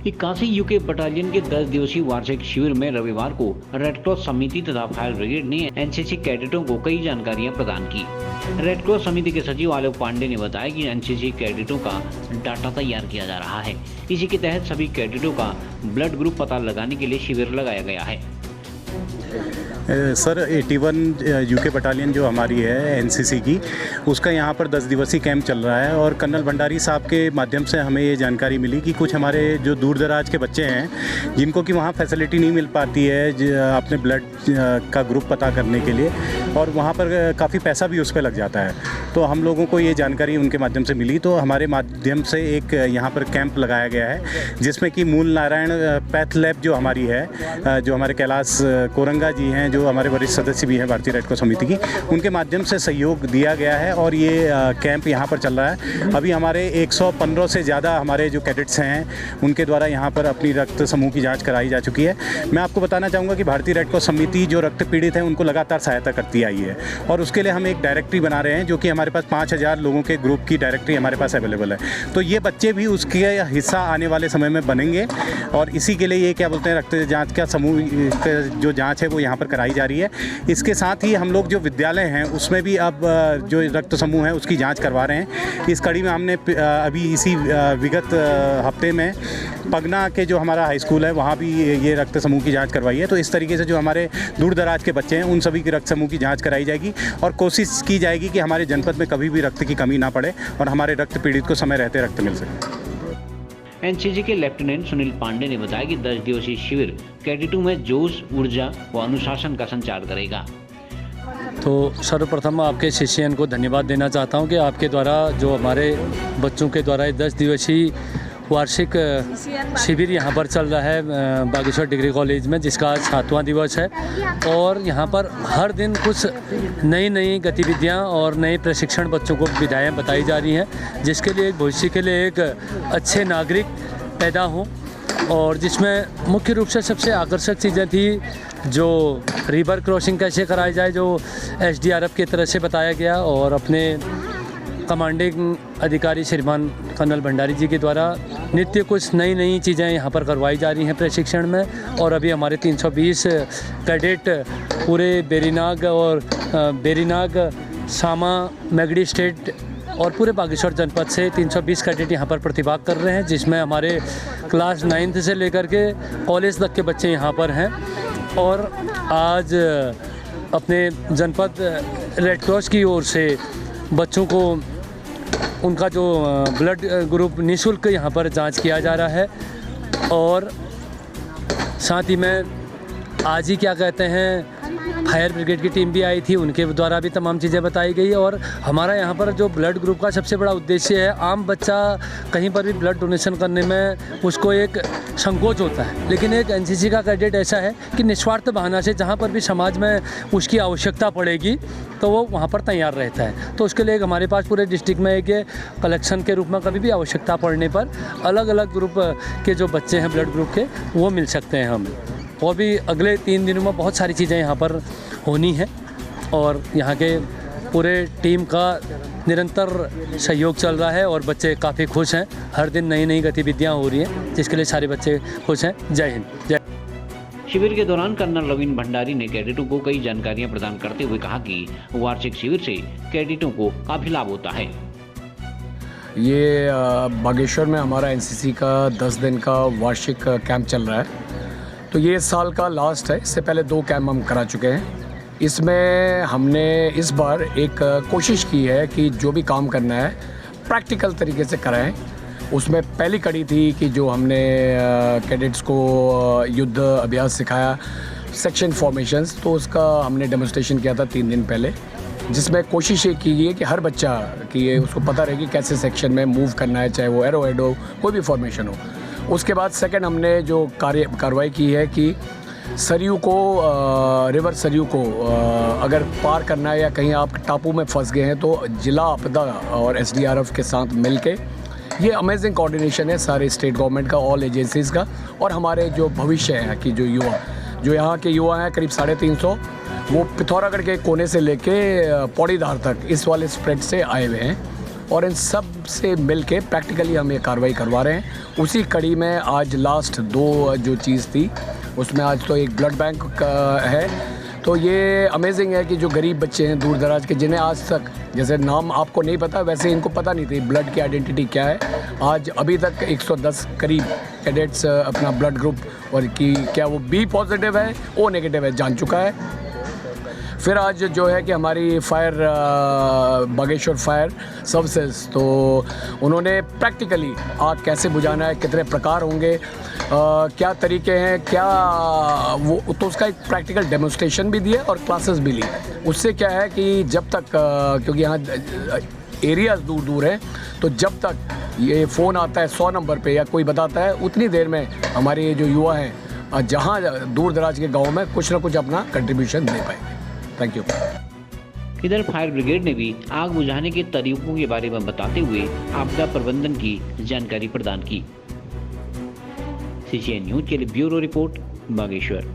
इक्यासी UK battalion के 10 दिवसीय वार्षिक शिविर में रविवार को रेड क्रॉस समिति तथा फायर ब्रिगेड ने एनसीसी कैडेटों को कई जानकारियां प्रदान की। रेड क्रॉस समिति के सचिव आलोक पांडे ने बताया कि एनसीसी कैडेटों का डाटा तैयार किया जा रहा है। इसी के तहत सभी कैडेटों का ब्लड ग्रुप पता लगाने के लिए शिविर लगाया गया है। सर 81 यूके बटालियन जो हमारी है एनसीसी की, उसका यहाँ पर 10 दिवसीय कैंप चल रहा है और कर्नल भंडारी साहब के माध्यम से हमें ये जानकारी मिली कि कुछ हमारे जो दूर दराज के बच्चे हैं जिनको कि वहाँ फैसिलिटी नहीं मिल पाती है अपने ब्लड का ग्रुप पता करने के लिए, और वहाँ पर काफ़ी पैसा भी उस पर लग जाता है। तो हम लोगों को ये जानकारी उनके माध्यम से मिली, तो हमारे माध्यम से एक यहाँ पर कैंप लगाया गया है जिसमें कि मूल नारायण पैथ लैब जो हमारी है, जो हमारे कैलाश कोरंगा जी हैं, जो हमारे वरिष्ठ सदस्य भी हैं भारतीय रेड क्रॉस समिति की, उनके माध्यम से सहयोग दिया गया है और ये कैंप यहाँ पर चल रहा है। अभी हमारे 115 से ज़्यादा हमारे जो कैडेट्स हैं उनके द्वारा यहाँ पर अपनी रक्त समूह की जाँच कराई जा चुकी है। मैं आपको बताना चाहूँगा कि भारतीय रेड क्रॉस समिति जो रक्त पीड़ित हैं उनको लगातार सहायता करती आई है और उसके लिए हम एक डायरेक्टरी बना रहे हैं, जो कि हमारे पास 5000 लोगों के ग्रुप की डायरेक्टरी हमारे पास अवेलेबल है। तो ये बच्चे भी उसके हिस्सा आने वाले समय में बनेंगे और इसी के लिए ये क्या बोलते हैं रक्त जाँच का समूह जो जाँच है वो यहाँ पर कराई जा रही है। इसके साथ ही हम लोग जो विद्यालय हैं उसमें भी अब जो रक्त समूह है उसकी जांच करवा रहे हैं। इस कड़ी में हमने अभी इसी विगत हफ्ते में पगना के जो हमारा हाई स्कूल है वहाँ भी ये रक्त समूह की जांच करवाई है। तो इस तरीके से जो हमारे दूर दराज के बच्चे हैं उन सभी की रक्त समूह की जांच कराई जाएगी और कोशिश की जाएगी कि हमारे जनपद में कभी भी रक्त की कमी ना पड़े और हमारे रक्त पीड़ित को समय रहते रक्त मिल सके। एनसीसी के लेफ्टिनेंट सुनील पांडे ने बताया कि 10 दिवसीय शिविर कैडेटों में जोश, ऊर्जा व अनुशासन का संचार करेगा। तो सर्वप्रथम आपके शिष्यन को धन्यवाद देना चाहता हूं कि आपके द्वारा जो हमारे बच्चों के द्वारा 10 दिवसीय वार्षिक शिविर यहां पर चल रहा है बागेश्वर डिग्री कॉलेज में, जिसका आज 7वां दिवस है और यहां पर हर दिन कुछ नई गतिविधियां और नए प्रशिक्षण बच्चों को विधाएं बताई जा रही हैं, जिसके लिए भविष्य के लिए एक अच्छे नागरिक पैदा हों। और जिसमें मुख्य रूप से सबसे आकर्षक चीज़ें थी जो रिवर क्रॉसिंग कैसे कराई जाए, जो एसडीआरएफ की तरह से बताया गया और अपने कमांडिंग अधिकारी श्रीमान कर्नल भंडारी जी के द्वारा नित्य कुछ नई चीज़ें यहाँ पर करवाई जा रही हैं प्रशिक्षण में। और अभी हमारे 320 कैडेट पूरे बेरीनाग, सामा, मैगडी स्टेट और पूरे बागेश्वर जनपद से 320 कैडेट यहाँ पर प्रतिभाग कर रहे हैं, जिसमें हमारे क्लास 9th से लेकर के कॉलेज तक के बच्चे यहाँ पर हैं। और आज अपने जनपद रेड क्रॉस की ओर से बच्चों को उनका जो ब्लड ग्रुप निःशुल्क यहाँ पर जांच किया जा रहा है। और साथ ही में आज ही क्या कहते हैं फायर ब्रिगेड की टीम भी आई थी, उनके द्वारा भी तमाम चीज़ें बताई गई। और हमारा यहाँ पर जो ब्लड ग्रुप का सबसे बड़ा उद्देश्य है, आम बच्चा कहीं पर भी ब्लड डोनेशन करने में उसको एक संकोच होता है, लेकिन एक एनसीसी का कैडेट ऐसा है कि निस्वार्थ भावना से जहाँ पर भी समाज में उसकी आवश्यकता पड़ेगी तो वो वहाँ पर तैयार रहता है। तो उसके लिए हमारे पास पूरे डिस्ट्रिक्ट में एक कलेक्शन के रूप में कभी भी आवश्यकता पड़ने पर अलग अलग ग्रुप के जो बच्चे हैं ब्लड ग्रुप के, वो मिल सकते हैं हमें। और भी अगले 3 दिनों में बहुत सारी चीज़ें यहाँ पर होनी है और यहाँ के पूरे टीम का निरंतर सहयोग चल रहा है और बच्चे काफ़ी खुश हैं। हर दिन नई गतिविधियाँ हो रही हैं, जिसके लिए सारे बच्चे खुश हैं। जय हिंद, जय। शिविर के दौरान कर्नल रवीन भंडारी ने कैडेटों को कई जानकारियां प्रदान करते हुए कहा कि वार्षिक शिविर से कैडेटों को काफ़ी लाभ होता है। ये बागेश्वर में हमारा एनसीसी का 10 दिन का वार्षिक कैंप चल रहा है। तो ये साल का लास्ट है, इससे पहले 2 कैंप हम करा चुके हैं। इसमें हमने इस बार एक कोशिश की है कि जो भी काम करना है प्रैक्टिकल तरीके से कराएं। उसमें पहली कड़ी थी कि जो हमने कैडेट्स को युद्ध अभ्यास सिखाया, सेक्शन फॉर्मेशंस, तो उसका हमने डेमोन्स्ट्रेशन किया था 3 दिन पहले, जिसमें कोशिश ये की गई है कि हर बच्चा कि ये उसको पता रहे कि कैसे सेक्शन में मूव करना है, चाहे वो एरो हेड हो, कोई भी फॉर्मेशन हो। उसके बाद सेकंड हमने जो कार्रवाई की है कि सरयू को रिवर सरयू को अगर पार करना है या कहीं आप टापू में फंस गए हैं तो जिला आपदा और एसडीआरएफ के साथ मिलके ये अमेजिंग कोऑर्डिनेशन है सारे स्टेट गवर्नमेंट का, ऑल एजेंसीज़ का और हमारे जो भविष्य है कि जो यहाँ के युवा हैं करीब 350 वो पिथौरागढ़ के कोने से लेके पौड़ीधार तक इस वाले स्प्रेड से आए हुए हैं और इन सब से मिल के प्रैक्टिकली हम ये कार्रवाई करवा रहे हैं। उसी कड़ी में आज लास्ट 2 जो चीज़ थी उसमें आज तो एक ब्लड बैंक है। तो ये अमेजिंग है कि जो गरीब बच्चे हैं दूर दराज के, जिन्हें आज तक जैसे नाम आपको नहीं पता वैसे इनको पता नहीं थी ब्लड की आइडेंटिटी क्या है, आज अभी तक 110 करीब कैडेट्स अपना ब्लड ग्रुप और कि क्या वो बी पॉजिटिव है ओ नेगेटिव है जान चुका है। फिर आज जो है कि हमारी फायर बागेश्वर फायर सर्विसेज, तो उन्होंने प्रैक्टिकली आग कैसे बुझाना है, कितने प्रकार होंगे, क्या तरीके हैं, क्या वो, तो उसका एक प्रैक्टिकल डेमोन्स्ट्रेशन भी दिया और क्लासेस भी ली। उससे क्या है कि जब तक क्योंकि यहाँ एरियाज दूर दूर हैं, तो जब तक ये फ़ोन आता है 100 नंबर पे या कोई बताता है, उतनी देर में हमारे जो युवा हैं जहाँ दूर दराज के गाँव में कुछ ना कुछ अपना कंट्रीब्यूशन दे पाएंगे। Thank you. इधर फायर ब्रिगेड ने भी आग बुझाने के तरीकों के बारे में बताते हुए आपदा प्रबंधन की जानकारी प्रदान की। CCN न्यूज के लिए ब्यूरो रिपोर्ट बागेश्वर।